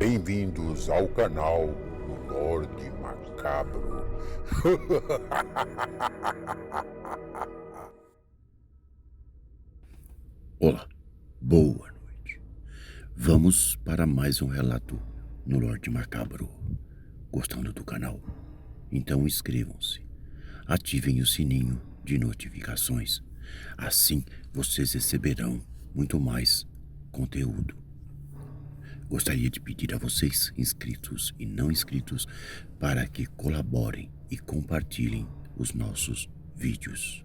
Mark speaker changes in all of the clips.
Speaker 1: Bem-vindos ao canal do Lorde Macabro.
Speaker 2: Olá, boa noite. Vamos para mais um relato no Lorde Macabro. Gostando do canal? Então inscrevam-se, ativem o sininho de notificações. Assim vocês receberão muito mais conteúdo. Gostaria de pedir a vocês, inscritos e não inscritos, para que colaborem e compartilhem os nossos vídeos.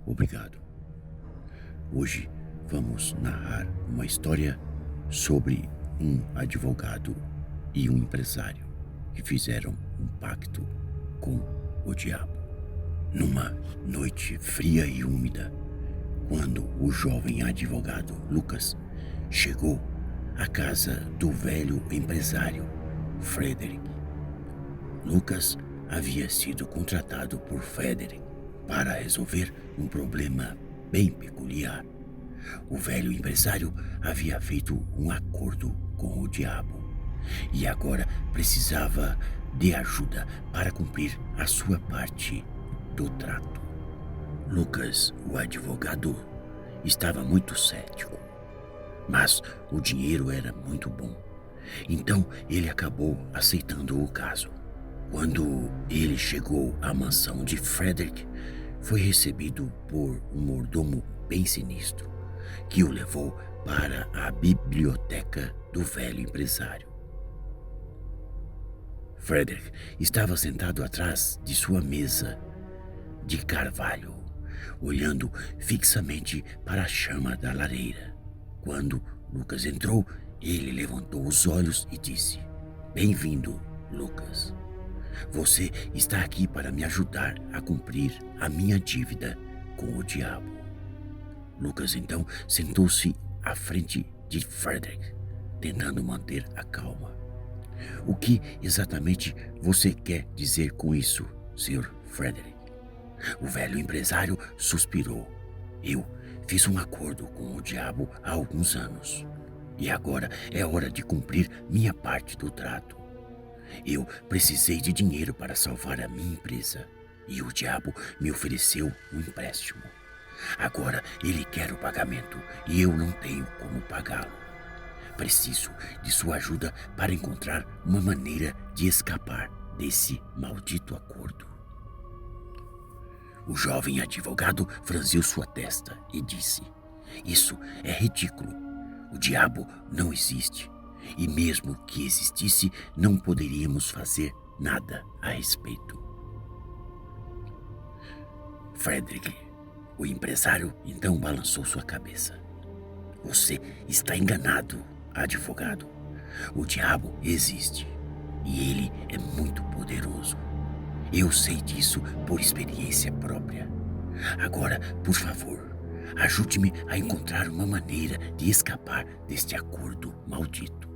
Speaker 2: Obrigado. Hoje vamos narrar uma história sobre um advogado e um empresário que fizeram um pacto com o diabo. Numa noite fria e úmida, quando o jovem advogado Lucas chegou à casa do velho empresário Frederick. Lucas havia sido contratado por Frederick para resolver um problema bem peculiar. O velho empresário havia feito um acordo com o diabo e agora precisava de ajuda para cumprir a sua parte do trato. Lucas, o advogado, estava muito cético, mas o dinheiro era muito bom, então ele acabou aceitando o caso. Quando ele chegou à mansão de Frederick, foi recebido por um mordomo bem sinistro, que o levou para a biblioteca do velho empresário. Frederick estava sentado atrás de sua mesa de carvalho, olhando fixamente para a chama da lareira. Quando Lucas entrou, ele levantou os olhos e disse: "Bem-vindo, Lucas. Você está aqui para me ajudar a cumprir a minha dívida com o diabo." Lucas então sentou-se à frente de Frederick, tentando manter a calma. "O que exatamente você quer dizer com isso, Sr. Frederick?" O velho empresário suspirou. "Eu fiz um acordo com o diabo há alguns anos, e agora é hora de cumprir minha parte do trato. Eu precisei de dinheiro para salvar a minha empresa e o diabo me ofereceu um empréstimo. Agora ele quer o pagamento e eu não tenho como pagá-lo. Preciso de sua ajuda para encontrar uma maneira de escapar desse maldito acordo." O jovem advogado franziu sua testa e disse: "Isso é ridículo. O diabo não existe. E mesmo que existisse, não poderíamos fazer nada a respeito." Frederick, o empresário, então balançou sua cabeça. "Você está enganado, advogado. O diabo existe e ele é muito poderoso. Eu sei disso por experiência própria. Agora, por favor, ajude-me a encontrar uma maneira de escapar deste acordo maldito."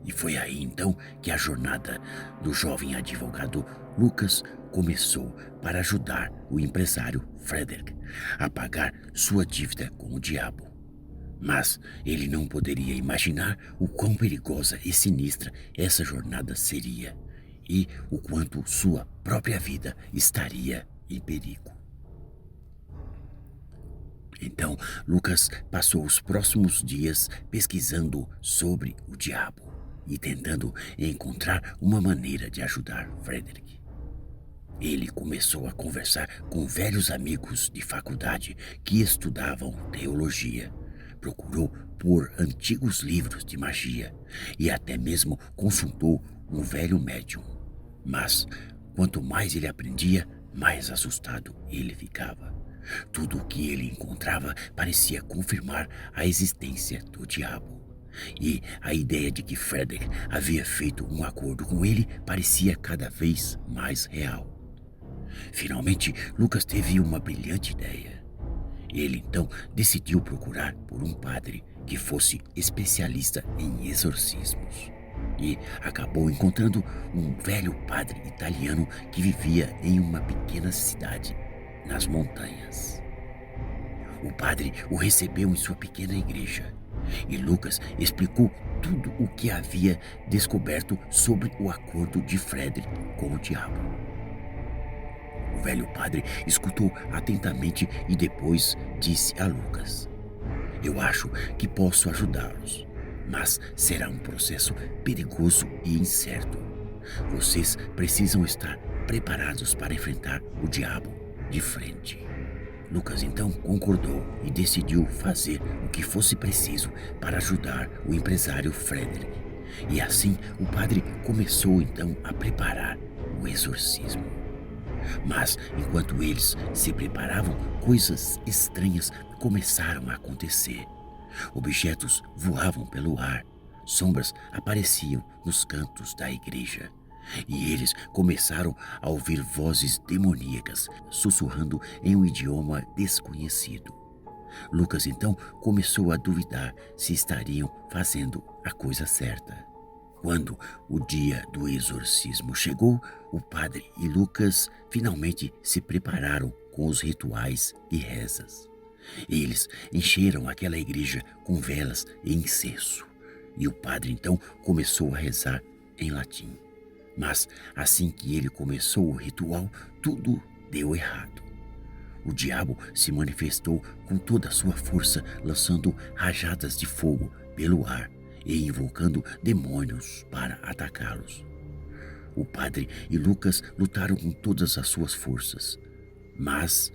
Speaker 2: E foi aí então que a jornada do jovem advogado Lucas começou para ajudar o empresário Frederick a pagar sua dívida com o diabo. Mas ele não poderia imaginar o quão perigosa e sinistra essa jornada seria e o quanto sua própria vida estaria em perigo. Então, Lucas passou os próximos dias pesquisando sobre o diabo e tentando encontrar uma maneira de ajudar Frederick. Ele começou a conversar com velhos amigos de faculdade que estudavam teologia, procurou por antigos livros de magia e até mesmo consultou um velho médium. Mas, quanto mais ele aprendia, mais assustado ele ficava. Tudo o que ele encontrava parecia confirmar a existência do diabo. E a ideia de que Frederick havia feito um acordo com ele parecia cada vez mais real. Finalmente, Lucas teve uma brilhante ideia. Ele então decidiu procurar por um padre que fosse especialista em exorcismos. E acabou encontrando um velho padre italiano que vivia em uma pequena cidade nas montanhas. O padre o recebeu em sua pequena igreja e Lucas explicou tudo o que havia descoberto sobre o acordo de Frederick com o diabo. O velho padre escutou atentamente e depois disse a Lucas: Eu acho que posso ajudá-los, mas será um processo perigoso e incerto. Vocês precisam estar preparados para enfrentar o diabo de frente. Lucas então concordou e decidiu fazer o que fosse preciso para ajudar o empresário Frederick. E assim o padre começou então a preparar o exorcismo. Mas enquanto eles se preparavam, coisas estranhas começaram a acontecer. Objetos voavam pelo ar, sombras apareciam nos cantos da igreja. E eles começaram a ouvir vozes demoníacas sussurrando em um idioma desconhecido. Lucas então começou a duvidar se estariam fazendo a coisa certa. Quando o dia do exorcismo chegou, o padre e Lucas finalmente se prepararam com os rituais e rezas. Eles encheram aquela igreja com velas e incenso, e o padre então começou a rezar em latim. Mas assim que ele começou o ritual, tudo deu errado. O diabo se manifestou com toda a sua força, lançando rajadas de fogo pelo ar e invocando demônios para atacá-los. O padre e Lucas lutaram com todas as suas forças, mas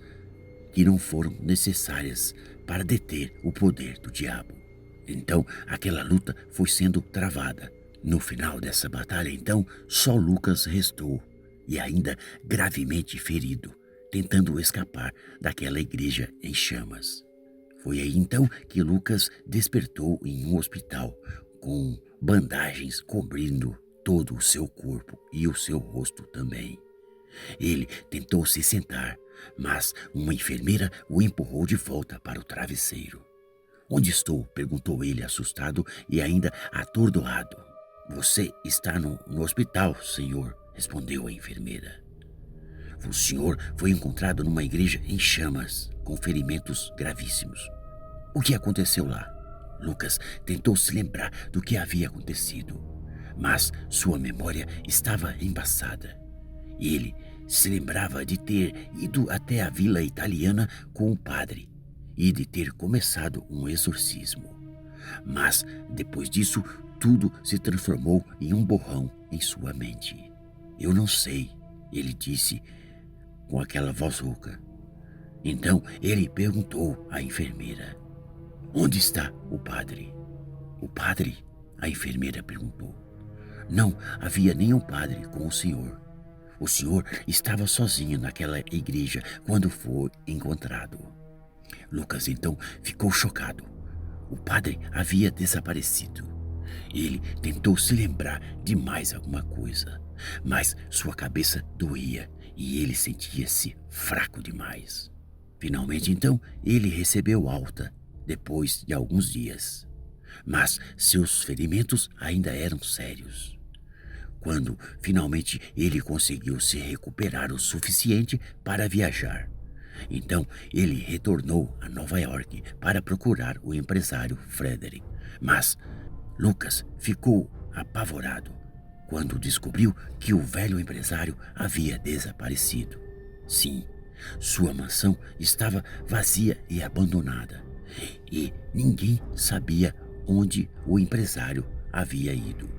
Speaker 2: que não foram necessárias para deter o poder do diabo. Então, aquela luta foi sendo travada. No final dessa batalha, então, só Lucas restou, e ainda gravemente ferido, tentando escapar daquela igreja em chamas. Foi aí então que Lucas despertou em um hospital, com bandagens cobrindo todo o seu corpo e o seu rosto também. Ele tentou se sentar, mas uma enfermeira o empurrou de volta para o travesseiro. "Onde estou?" perguntou ele, assustado e ainda atordoado. "Você está no hospital, senhor", respondeu a enfermeira. "O senhor foi encontrado numa igreja em chamas, com ferimentos gravíssimos. O que aconteceu lá?" Lucas tentou se lembrar do que havia acontecido, mas sua memória estava embaçada. Ele se lembrava de ter ido até a vila italiana com o padre e de ter começado um exorcismo. Mas, depois disso, tudo se transformou em um borrão em sua mente. "Eu não sei", ele disse com aquela voz rouca. Então ele perguntou à enfermeira: "Onde está o padre?" "O padre?" a enfermeira perguntou. "Não havia nenhum padre com o senhor. O senhor estava sozinho naquela igreja quando foi encontrado." Lucas então ficou chocado. O padre havia desaparecido. Ele tentou se lembrar de mais alguma coisa, mas sua cabeça doía e ele sentia-se fraco demais. Finalmente então ele recebeu alta depois de alguns dias, mas seus ferimentos ainda eram sérios. Quando finalmente ele conseguiu se recuperar o suficiente para viajar, então ele retornou a Nova York para procurar o empresário Frederick. Mas Lucas ficou apavorado quando descobriu que o velho empresário havia desaparecido. Sim, sua mansão estava vazia e abandonada, e ninguém sabia onde o empresário havia ido.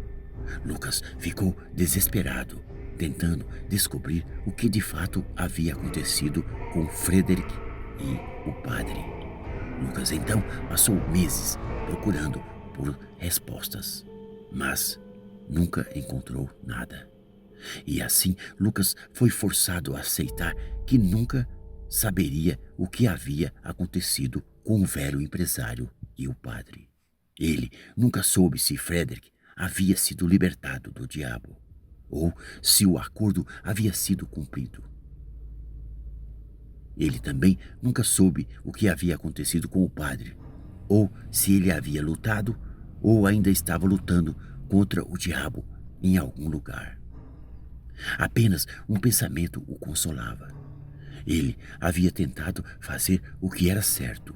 Speaker 2: Lucas ficou desesperado, tentando descobrir o que de fato havia acontecido com Frederick e o padre. Lucas então passou meses procurando por respostas, mas nunca encontrou nada. E assim Lucas foi forçado a aceitar que nunca saberia o que havia acontecido com o velho empresário e o padre. Ele nunca soube se Frederick havia sido libertado do diabo, ou se o acordo havia sido cumprido. Ele também nunca soube o que havia acontecido com o padre, ou se ele havia lutado ou ainda estava lutando contra o diabo em algum lugar. Apenas um pensamento o consolava. Ele havia tentado fazer o que era certo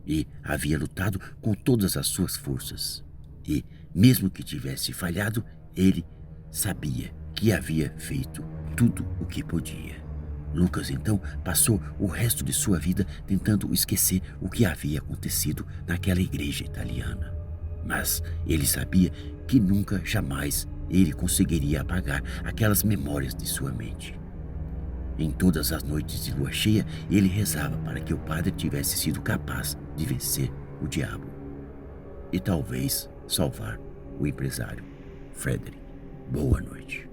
Speaker 2: e havia lutado com todas as suas forças. E, Mesmo que tivesse falhado, ele sabia que havia feito tudo o que podia. Lucas então passou o resto de sua vida tentando esquecer o que havia acontecido naquela igreja italiana. Mas ele sabia que nunca, jamais, ele conseguiria apagar aquelas memórias de sua mente. Em todas as noites de lua cheia, ele rezava para que o padre tivesse sido capaz de vencer o diabo e talvez salvar o empresário Frederick. Boa noite.